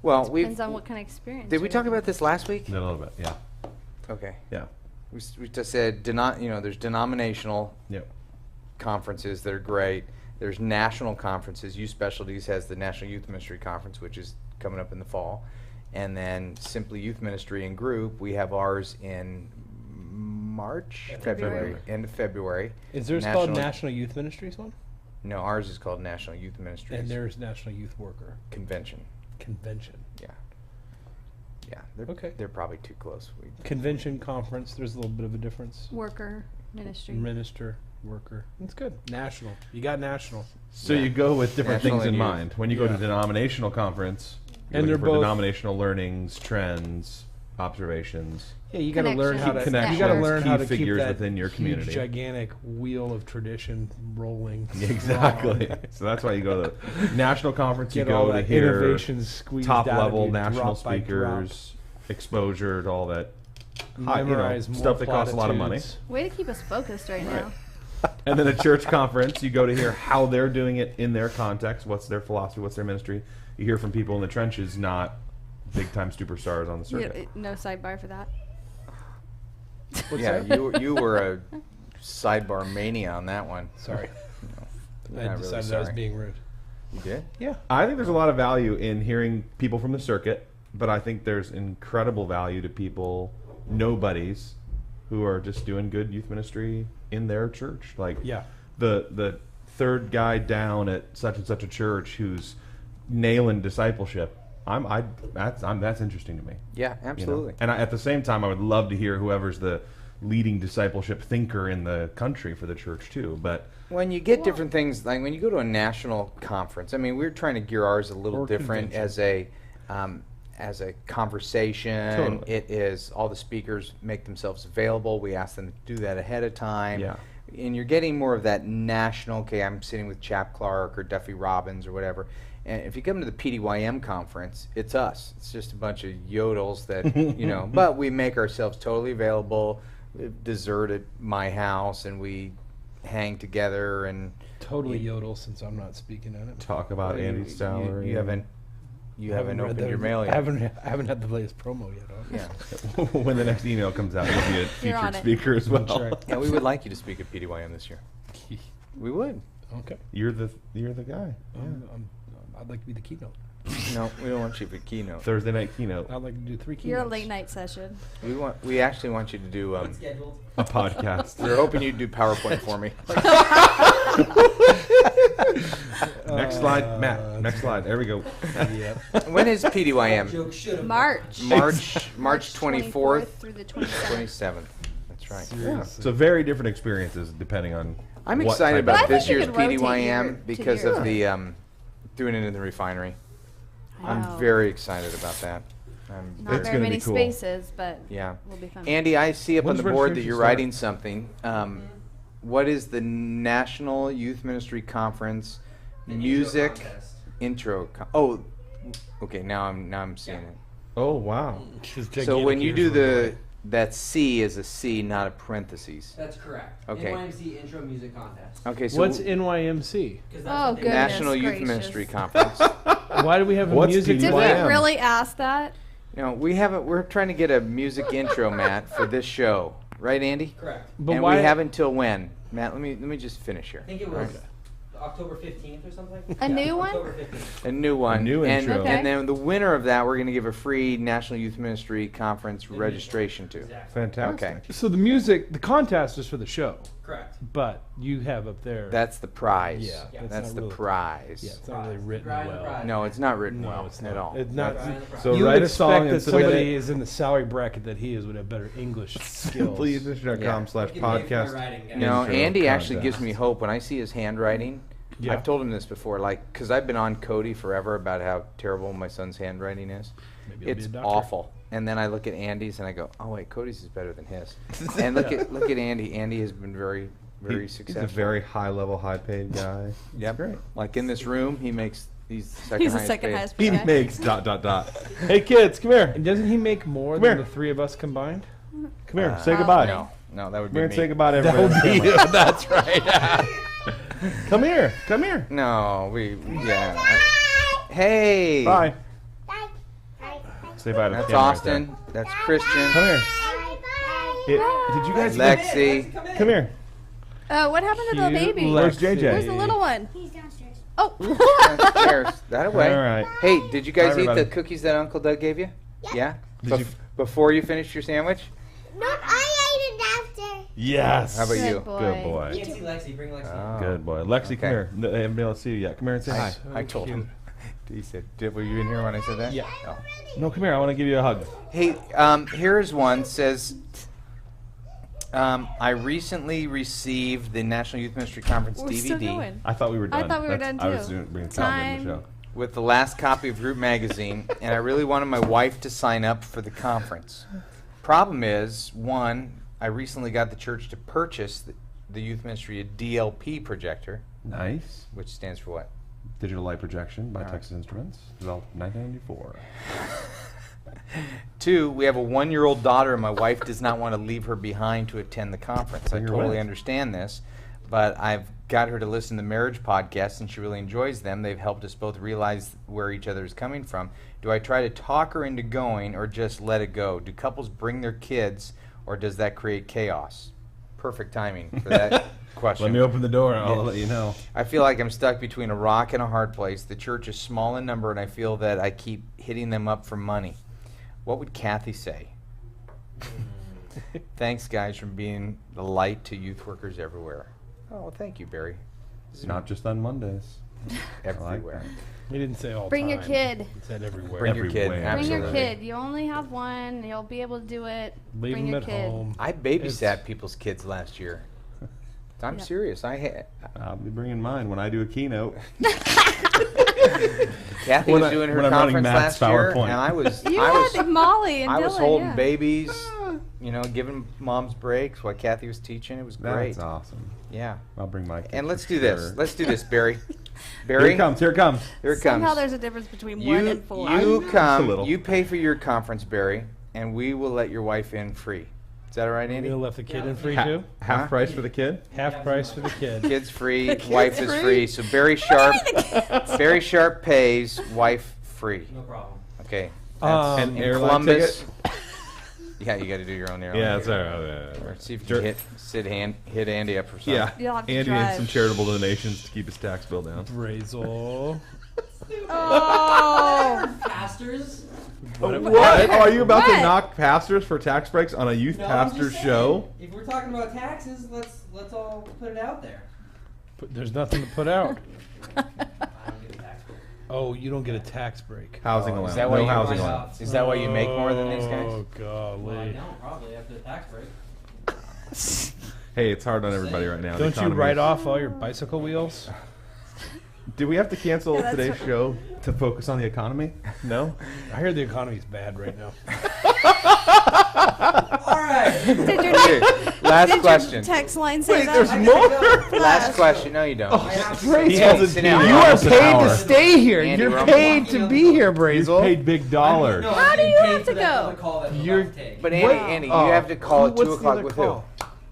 Well, Depends on what kind of experience. did we you're talk looking about this last week? A little bit, yeah. Okay. Yeah. We just said, there's denominational Yep. conferences that are great. There's national conferences. Youth Specialties has the National Youth Ministry Conference, which is coming up in the fall. And then Simply Youth Ministry and Group, we have ours in March, February, end of February. Is theirs called National Youth Ministries one? No, ours is called National Youth Ministries And there's National Youth Worker Convention. Convention. Yeah. Yeah, Okay. they're probably too close. Convention, conference, there's a little bit of a difference. Worker ministry. Minister, worker. That's good. National. You got national. So Yeah. you go with different National things in and youth. mind. When you go to Yeah. denominational conference, you're And looking they're for both- denominational learnings, trends, observations. Yeah, you got to learn how to. Connections, You got to networks. learn Key how to keep figures that within your community. huge, gigantic wheel of tradition rolling. Exactly. strong. So that's why you go to the national conference. You Get all go to that hear innovation squeezed top out of level you, national drop by drop. speakers, exposure to all that high, Memorize more stuff that costs a lot of money. platitudes. Way to keep us focused right now. And then a church conference, you go to hear how they're doing it in their context, what's their philosophy, what's their ministry. You hear from people in the trenches, not big time superstars on the circuit. No sidebar for that. Yeah, you were a sidebar mania on that one. Sorry, No, I not really decided I was sorry. being rude. You did? Yeah. I think there's a lot of value in hearing people from the circuit, but I think there's incredible value to people, nobodies, who are just doing good youth ministry in their church. Like Yeah. the third guy down at such and such a church who's nailing discipleship. That's interesting to me. Yeah, you know? absolutely. And at the same time, I would love to hear whoever's the leading discipleship thinker in the country for the church too. But When you get different things, like when you go to a national conference, I mean, we're trying to gear ours a little Or different convention. as a conversation. Totally. It is all the speakers make themselves available. We ask them to do that ahead of time. Yeah. And you're getting more of that national. Okay, I'm sitting with Chap Clark or Duffy Robbins or whatever. And if you come to the PDYM conference, it's us. It's just a bunch of yodels that But we make ourselves totally available. Dessert at my house, and we hang together and Totally yodel since I'm not speaking on it. talk about Well, Andy's salary. You haven't read opened the- your mail yet. I haven't had the latest promo yet. Yeah. When the next email comes out, you'll be a You're on featured it. speaker as well. That's right. Yeah, we would like you to speak at PDYM this year. We would. Okay. You're the guy. I'd like to be the keynote. No, we don't want you for keynote. Thursday night keynote, I'd like to do 3 keynotes. You're a late night session. We actually want you to do. Scheduled. a podcast. We're hoping you'd do PowerPoint for me. Next slide, Matt. Next slide. There we go. Yep. When is PDYM? Joke should have. March. March 24th, through the 27th. 27th. That's right. Yeah. So very different experiences depending on I'm what excited type But I about think this you year's could rotate PDYM your- to because your- of the doing it in the refinery. I I'm know. very excited about that. I'm Not It's very gonna many be cool. spaces, but yeah. will be fun. Andy, I see up on When's the board that registration you're start? writing something. What is the National Youth Ministry Conference music intro? Okay. Now I'm seeing it. Oh wow. So when you do that C is a C, not a parentheses. That's correct. Okay. NYMC Intro Music Contest. Okay, so What's NYMC? 'Cause that's Oh, what they- goodness National Youth gracious. Ministry Conference. Why do we have a What's music? Did PDYM? we really ask that? No, we haven't. We're trying to get a music intro, Matt, for this show, right, Andy? Correct. But and why? we have until when? Matt, let me just finish here. I think it All was right. October 15th or something. A new one? October 15th. A new one. A new and, intro. Okay. And then the winner of that, we're going to give a free National Youth Ministry Conference registration to. Exactly. Fantastic. Okay. So the contest is for the show, Correct. but you have up there. That's the prize. Yeah, Yeah. it's That's not the really- prize. Yeah, it's not really Prize. written Grind the well. prize. No, it's not written No, well it's at not. all. It's not. Grind the prize. So You write would a song expect and that submit somebody it. is in the salary bracket that he is would have better English skills. Simplyedition.com/podcast. No, Intro Andy actually contest. gives me hope when I see his handwriting. Yeah. I've told him this before, like, because I've been on Cody forever about how terrible my son's handwriting is. Maybe he'll be It's a doctor. awful. And then I look at Andy's and I go, oh wait, Cody's is better than his. And look at Andy. Andy has been very He's successful. a very high-level, high-paid guy. Yep. Great. Like in this room, he's the second He's the highest second paid. highest He paid guy. makes ... Hey kids, come here. And doesn't he make more Come than here. the three of us combined? Come here. Say goodbye. No, that would Come be here and me. say goodbye to everybody. on camera. That's right. Come here. Come here. No, yeah. Hey. Bye. Say bye to the That's camera right Austin. That's Christian. there. Come here. Did you guys Lexi. come here? What happened to the Cute baby? Where's Lexi. JJ? Where's the little one? He's downstairs. Oh. There's that away. All right. Hey, did you guys Bye, eat the everybody. cookies that Uncle Doug gave you? Yeah. Did you- Before you finished your sandwich? No, I ate it after. Yes. How about Good you? boy. Good boy. Can't see Lexi. Bring Lexi. Oh. Good boy. Lexi, Okay. come here. No, haven't been able to see you yet. Come here and say hi. I told him. He said, were you in here when I said that? Yeah. Oh. No, come here. I want to give you a hug. Hey, here's one. Says, I recently received the National Youth Ministry Conference We're DVD still going. I thought we were I done. thought we were That's- done, I was too. bringing Time. in the show. with the last copy of Group Magazine, and I really wanted my wife to sign up for the conference. Problem is, one, I recently got the church to purchase the youth ministry a DLP projector, Nice. which stands for what? Digital light projection by All right. Texas Instruments, developed in 1994. Two, we have a 1-year-old daughter, and my wife does not want to leave her behind to attend the conference. I Bring her totally with. understand this, but I've got her to listen to marriage podcasts, and she really enjoys them. They've helped us both realize where each other is coming from. Do I try to talk her into going, or just let it go? Do couples bring their kids, or does that create chaos? Perfect timing for that question. Let me open the door and I'll Yeah. let you know. I feel like I'm stuck between a rock and a hard place. The church is small in number, and I feel that I keep hitting them up for money. What would Kathy say? Thanks, guys, for being the light to youth workers everywhere. Oh, well, thank you, Barry. It's not just on Mondays. Everywhere. He didn't say all Bring your time. kid. He said everywhere. Bring your kid. Everywhere. Bring your Absolutely. kid. You only have one. You'll be able to do it. Leave Bring him your at kid. home. I babysat It's- people's kids last year. I'm Yeah. serious. I'll be bringing mine when I do a keynote. Kathy When was I- doing her when I'm running conference Matt's last year, PowerPoint. and I was You I was had Molly and I Dylan. was holding yeah. babies, giving moms breaks while Kathy was teaching. It was great. That's awesome. Yeah. I'll bring my kid. And let's for do this. sure. Let's do this, Barry. Here Barry, it comes. Here it comes. Here it Somehow comes. there's a difference between 1 and 4. You Just a come. little. You pay for your conference, Barry, and we will let your wife in free. Is that all right, You Andy? gonna let the kid in free Ha- too? half Huh? price for the kid. Half price for the kid. Kids free. The kid's Wife is free? free. So Barry Sharp. Barry Sharp pays. Wife free. No problem. Okay. Um, And in airline Columbus. ticket? Yeah, you got to do your own airline. Yeah, that's ticket. all right. Or see if Sure. you can hit Andy up for something. Yeah. You'll have to Andy and some drive. charitable donations to keep his tax bill down. Brazel. Oh. Pastors? What? Oh, are you about What? to knock pastors for tax breaks on a youth No, I'm pastor just show? saying, if we're talking about taxes, let's all put it out there. But there's nothing to put out. I don't get a tax break. Oh, you don't get a tax break. Housing Oh, allowance. is that why No you- housing Why not? allowance. Is that why you make more than these guys? Oh Well, I golly. don't probably after the tax break. Hey, it's hard on everybody right now. The Don't you economy write is- off all your bicycle wheels? Do we have to cancel Yeah, that's today's show to focus on the economy? No? I hear the economy's bad right now. All right. Did your, Okay, last did question. your text line say Wait, that? there's I more? gotta go. Last question. No, you don't. He Hey, hasn't sit been down. here You are almost an paid hour. to stay here. Andy You're Rumble. paid to be here, You Brazel. paid big dollars. No, How I'm do getting you paid have for to that go? other call that we're You're- about to take. But Andy, you have to call at 2 What's the o'clock other with call?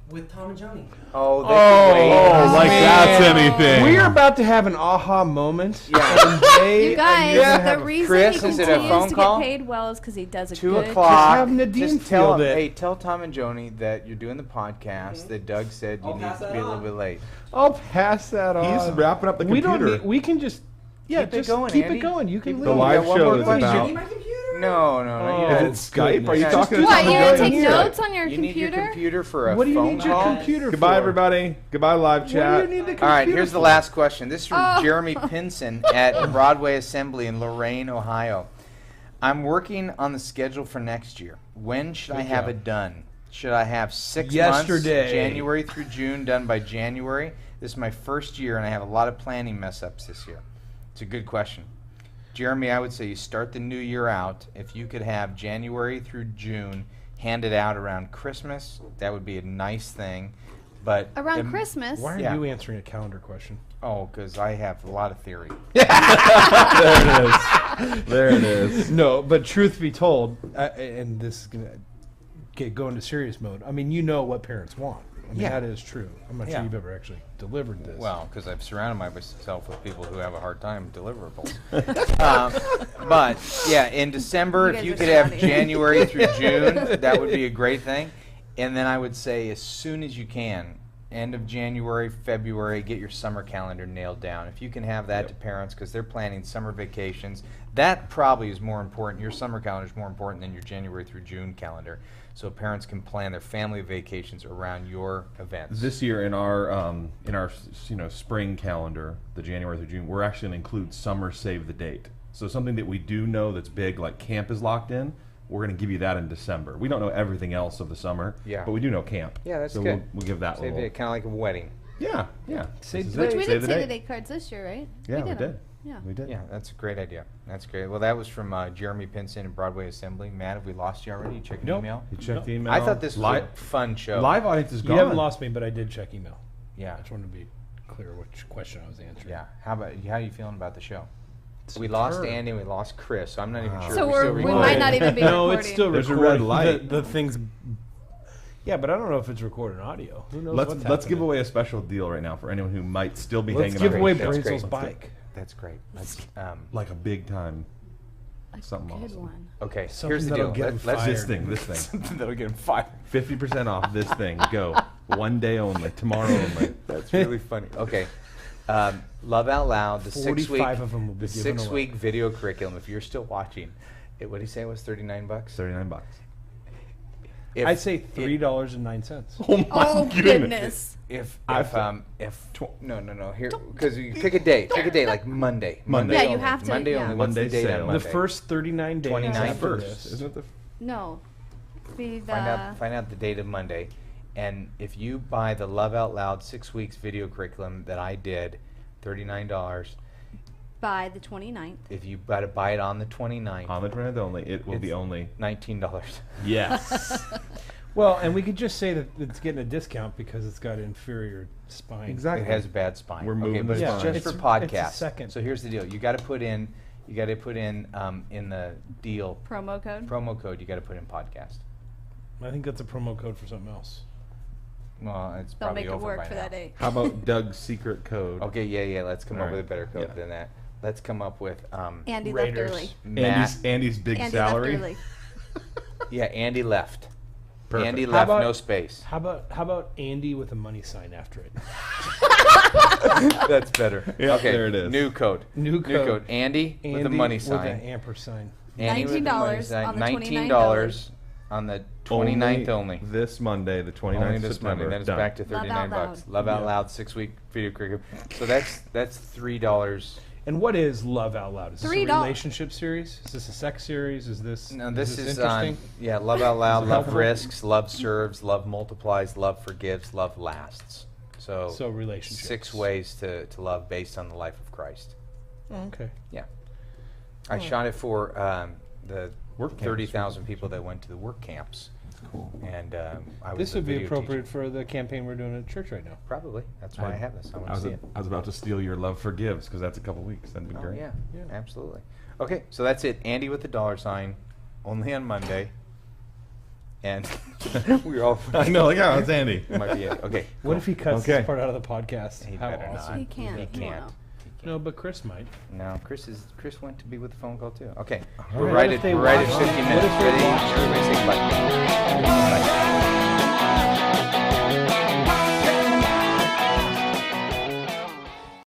With Tom and Joni. who? Oh, they Oh, can wait. like man. that's anything. We are about to have an aha moment. Yeah. And they You are gonna guys, have the a- reason Chris, he is it a continues phone to call? get paid well is because he does a 2 good o'clock. have Nadine Just tell field them, it. hey, tell Tom and Joni that you're doing the podcast. That Doug said you I'll need pass to that be a little on. bit late. I'll pass that on. He's wrapping up the We computer. don't need. We can just. Yeah, Keep it just going, keep Andy. it going. You can Keep it leave. The going. live We got one show more is question. about- Need my computer? No, no. You Oh, got Is it Skype? Are you Yeah, talking to What, someone you going gonna take here? notes on your You need your computer? computer for a What do you phone need your call? computer Goodbye, for? everybody. Goodbye, live What chat. do you need the All right, computer here's the for? last question. This is from Oh. Jeremy Pinson at Broadway Assembly in Lorain, Ohio. I'm working on the schedule for next year. When should I Good have job. it done? Should I have 6 Yesterday. months, January through June, done by January? This is my first year, and I have a lot of planning mess-ups this year. It's a good question. Jeremy, I would say you start the new year out. If you could have January through June handed out around Christmas, that would be a nice thing. But Around Christmas. Why are Yeah. you answering a calendar question? Oh, because I have a lot of theory. There it is. There it is. No, but truth be told, and this is gonna go into serious mode. I mean, you know what parents want. I mean, Yeah. that is true. I'm not Yeah. sure you've ever actually delivered this. Well, because I've surrounded myself with people who have a hard time deliverables. But yeah, in December, You if guys you are could have snotty. January through June, that would be a great thing. And then I would say as soon as you can, end of January, February, get your summer calendar nailed down. If you can have that to parents because they're planning summer vacations, that probably is more important. Your summer calendar is more important than your January through June calendar. So parents can plan their family vacations around your events. This year in our spring calendar, the January through June, we're actually going to include summer save the date. So something that we do know that's big, like camp is locked in, we're going to give you that in December. We don't know everything else of the summer, Yeah. but we do know camp. Yeah, that's so good. We'll give that a Save little. it, kind of like a wedding. Yeah, yeah. Save This is the it. Which we Save did the say date. the date cards this year, right? Yeah, we them. did. Yeah. We did. Yeah, that's a great idea. That's great. Well, that was from Jeremy Pinson and Broadway Assembly. Matt, have we lost you already? You checked your Nope. email? You checked the email. I thought this was live, a fun show. live audience is you gone. haven't lost me, but I did check email. Yeah, I just wanted to be clear which question I was answering. yeah. How are you feeling about the show? We lost Superb. Andy and we lost Chris, so I'm not even Wow. sure So if we're still we recording. might not even be No, recording. it's still There's a recording. red light. The thing's. Yeah, but I don't know if it's recorded audio. Who knows Let's what's give happening. away a special deal right now for anyone who might still be Let's hanging give out. away That's Brazel's great. bike. That's great. That's, like a big time. A Something good awesome. one. okay, Something here's the that'll deal. get him Let's This fired. thing. something that'll get him fired. 50% off this thing. Go. One day only. Tomorrow only. That's really funny. Okay. Love Out Loud, the 6 week 45 of them will be the given 6 away. week video curriculum. If you're still watching, what did he say it was $39? $39. If, I'd say $3.09. Oh my Oh goodness. If Tw- no here because you pick a day, like Monday. Monday. Yeah, you only. have to, Monday yeah. only. What's the Monday date sale. on The The Monday? first 39 days 29th after First, this. isn't it the No. Be the Find out the date of Monday, and if you buy the Love Out Loud 6 weeks video curriculum that I did, $39. by the 29th. If you got to buy it on the 29th, on the 29th only? It will be It's- only. $19. Yes. Well, and we could just say that it's getting a discount because it's got inferior spine. Exactly. It has a bad spine. We're moving but the it's spine. just It's- for it's a podcasts. second. So here's the deal: you got to put in in the deal Promo code. promo code. You got to put in podcast. I think that's a promo code for something else. Well, it's They'll probably make it over work by for now. that date. How about Doug's secret code? Okay, yeah. Let's come up All with a right. better code Yeah. than that. Let's come up with Andy Raiders. left early. Matt. Andy's big Andy salary. left early. Yeah, Andy left. Perfect. Andy How left, about- no space. How about Andy with a money sign after it? That's better. Yeah, okay, there it is. New code. New code. Andy, Andy with a money with sign. an ampersand. Andy with the money $19 sign. on the 29th $19 on the 29th only. This Monday, the 29th Only of this September. Monday. Then it's Done. back to Love $39. Out Loud. Love Out Yeah. Loud 6 week video curriculum. So that's $3. And what is Love Out Loud? Is this a $3. relationship series? Is this a sex series? Is this No, this is interesting? yeah, love out loud, Is it love helpful? risks, love serves, love multiplies, love forgives, love lasts. So relationships. 6 ways to love based on the life of Christ. Oh, okay. Yeah. I shot it for the Work camps. 30,000 people that went to the work camps. Cool. And I was This the would be video appropriate teacher. for the campaign we're doing at church right now. Probably. That's why I have this. I want to see it. I was about to steal your love forgives because that's a couple weeks. That'd be Oh, great. yeah, Yeah. absolutely. Okay, so that's it. Andy with the $, only on Monday. And we're all. I know. Like, oh, it's Andy. Might be it. Okay. What if he cuts Okay. this part out of the podcast? He How better awesome. not. He can't. He He can't. won't. No, but Chris might. No, Chris went to be with the phone call too. Okay, right. we're What right if at they we're right at watch- 50 what minutes. if they Ready? watch- Everybody say bye. Bye.